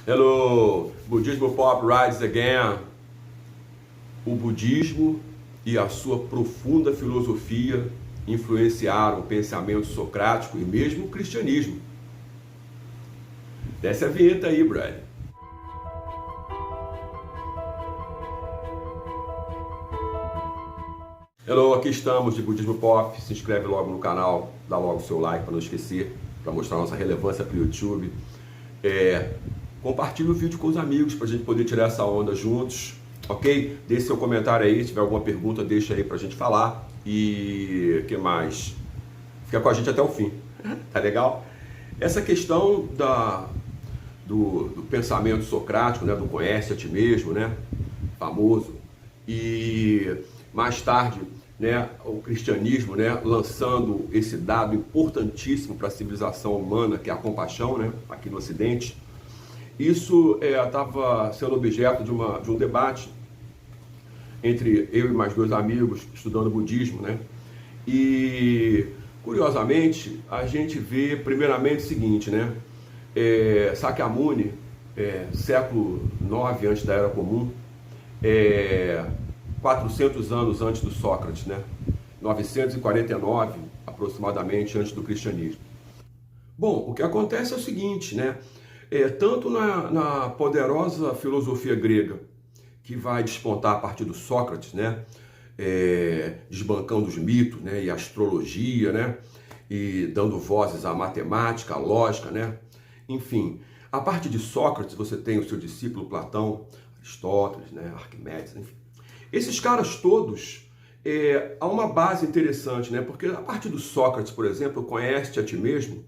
Hello, Budismo Pop Rides Again. O budismo e a sua profunda filosofia influenciaram o pensamento socrático e mesmo o cristianismo. Desce a vinheta aí, Brad. Hello, aqui estamos de Budismo Pop. Se inscreve logo no canal, dá logo o seu like para não esquecer, para mostrar nossa relevância para o YouTube. Compartilhe o vídeo com os amigos para a gente poder tirar essa onda juntos, ok? Deixe seu comentário aí, se tiver alguma pergunta, deixa aí para a gente falar. E o que mais? Fica com a gente até o fim, tá legal? Essa questão do pensamento socrático, né, do conhece a ti mesmo, né, famoso, e mais tarde, né, o cristianismo, né, lançando esse dado importantíssimo para a civilização humana, que é a compaixão, né, aqui no Ocidente. Isso estava sendo objeto de um debate entre eu e mais dois amigos estudando budismo, né? E, curiosamente, a gente vê primeiramente o seguinte, né? Sakyamuni, século IX antes da Era Comum, 400 anos antes do Sócrates, né? 949, aproximadamente, antes do cristianismo. Bom, o que acontece é o seguinte, né? Tanto na poderosa filosofia grega, que vai despontar a partir do Sócrates, né? Desbancando os mitos, né? E a astrologia, né? E dando vozes à matemática, à lógica, né? Enfim, a partir de Sócrates você tem o seu discípulo Platão, Aristóteles, né? Arquimedes, enfim. Esses caras todos, há uma base interessante, né? Porque a partir do Sócrates, por exemplo, conhece-te a ti mesmo,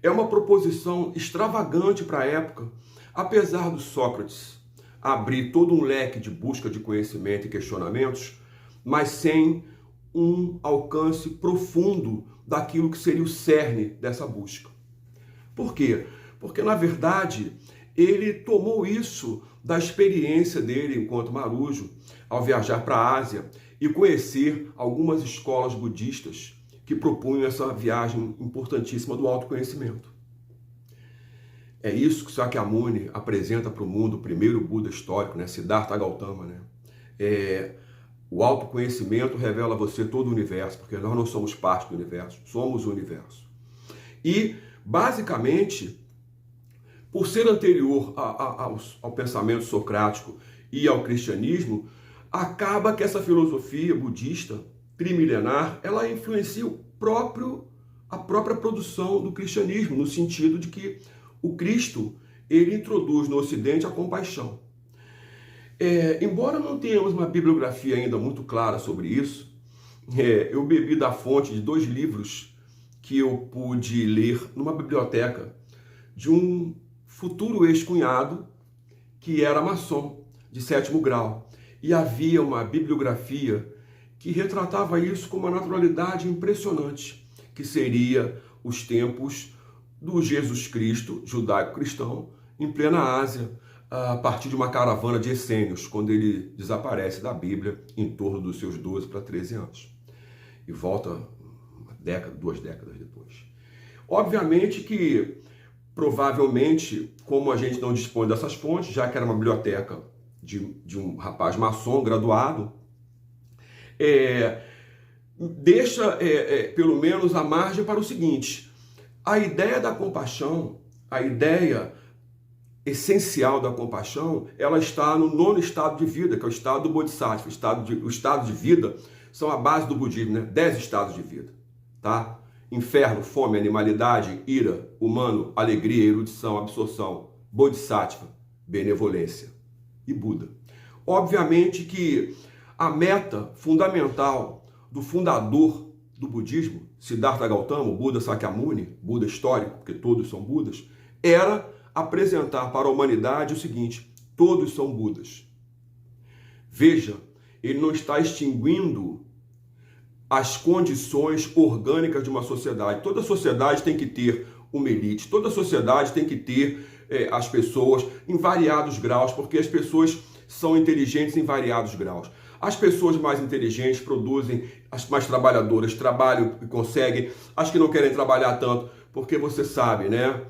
é uma proposição extravagante para a época, apesar do Sócrates abrir todo um leque de busca de conhecimento e questionamentos, mas sem um alcance profundo daquilo que seria o cerne dessa busca. Por quê? Porque, na verdade, ele tomou isso da experiência dele enquanto marujo, ao viajar para a Ásia e conhecer algumas escolas budistas que propunham essa viagem importantíssima do autoconhecimento. É isso que Sakyamuni apresenta para o mundo, o primeiro Buda histórico, né? Siddhartha Gautama, né? O autoconhecimento revela a você todo o universo, porque nós não somos parte do universo, somos o universo. E, basicamente, por ser anterior ao pensamento socrático e ao cristianismo, acaba que essa filosofia budista trimilenar, ela influencia a própria produção do cristianismo, no sentido de que o Cristo, ele introduz no Ocidente a compaixão. Embora não tenhamos uma bibliografia ainda muito clara sobre isso, eu bebi da fonte de dois livros que eu pude ler numa biblioteca de um futuro ex-cunhado que era maçom, de 7º grau. E havia uma bibliografia que retratava isso com uma naturalidade impressionante, que seria os tempos do Jesus Cristo, judaico-cristão, em plena Ásia, a partir de uma caravana de essênios, quando ele desaparece da Bíblia em torno dos seus 12 para 13 anos. E volta uma década, 2 décadas depois. Obviamente que, provavelmente, como a gente não dispõe dessas fontes, já que era uma biblioteca de um rapaz maçom graduado, deixa pelo menos a margem para o seguinte: a ideia da compaixão, a ideia essencial da compaixão, ela está no 9º estado de vida, que é o estado do Bodhisattva. O estado de vida são a base do budismo, né? 10 estados de vida, tá? Inferno, fome, animalidade, ira, humano, alegria, erudição, absorção, Bodhisattva, benevolência e Buda. Obviamente que a meta fundamental do fundador do budismo, Siddhartha Gautama, o Buda Sakyamuni, Buda histórico, porque todos são Budas, era apresentar para a humanidade o seguinte: todos são Budas. Veja, ele não está extinguindo as condições orgânicas de uma sociedade. Toda sociedade tem que ter uma elite, toda sociedade tem que ter as pessoas em variados graus, porque as pessoas são inteligentes em variados graus. As pessoas mais inteligentes produzem, as mais trabalhadoras trabalham e conseguem, as que não querem trabalhar tanto, porque você sabe, né?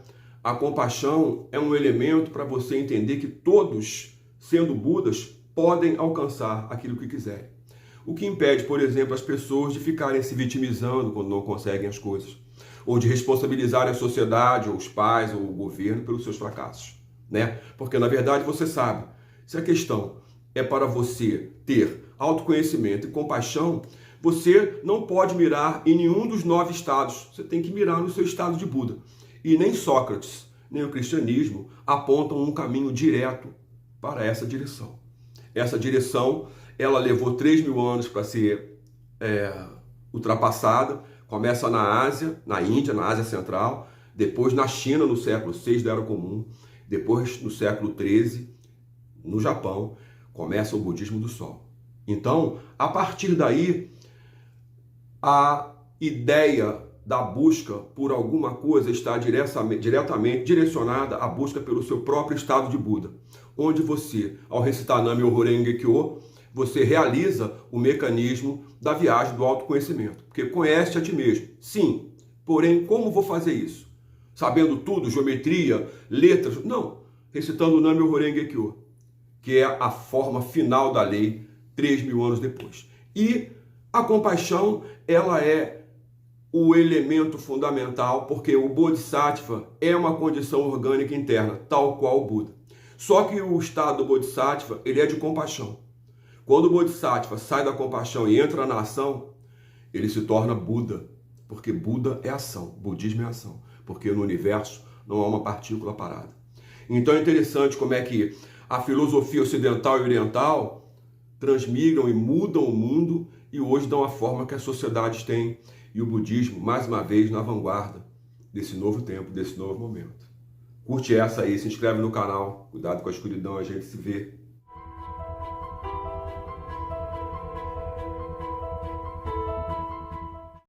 A compaixão é um elemento para você entender que todos, sendo Budas, podem alcançar aquilo que quiserem. O que impede, por exemplo, as pessoas de ficarem se vitimizando quando não conseguem as coisas, ou de responsabilizarem a sociedade, ou os pais, ou o governo pelos seus fracassos, né? Porque, na verdade, você sabe, se a questão é para você ter autoconhecimento e compaixão, você não pode mirar em nenhum dos 9 estados, você tem que mirar no seu estado de Buda. E nem Sócrates, nem o cristianismo apontam um caminho direto para essa direção. Essa direção, ela levou 3.000 anos para ser ultrapassada. Começa na Ásia, na Índia, na Ásia Central, depois na China, no século VI da Era Comum, depois no século XIII, no Japão, começa o budismo do Sol. Então, a partir daí, a ideia da busca por alguma coisa está diretamente direcionada à busca pelo seu próprio estado de Buda, onde você, ao recitar Nam-myoho Renge Kyo, você realiza o mecanismo da viagem do autoconhecimento, porque conhece a ti mesmo. Sim, porém, como vou fazer isso? Sabendo tudo, geometria, letras? Não, recitando Nam-myoho Renge Kyo, que é a forma final da lei 3.000 anos depois. E a compaixão, ela é o elemento fundamental, porque o Bodhisattva é uma condição orgânica interna, tal qual o Buda. Só que o estado do Bodhisattva, ele é de compaixão. Quando o Bodhisattva sai da compaixão e entra na ação, ele se torna Buda, porque Buda é ação, budismo é ação, porque no universo não há uma partícula parada. Então é interessante como é que a filosofia ocidental e oriental transmigram e mudam o mundo e hoje dão a forma que as sociedades têm. E o budismo, mais uma vez, na vanguarda desse novo tempo, desse novo momento. Curte essa aí, se inscreve no canal. Cuidado com a escuridão, a gente se vê.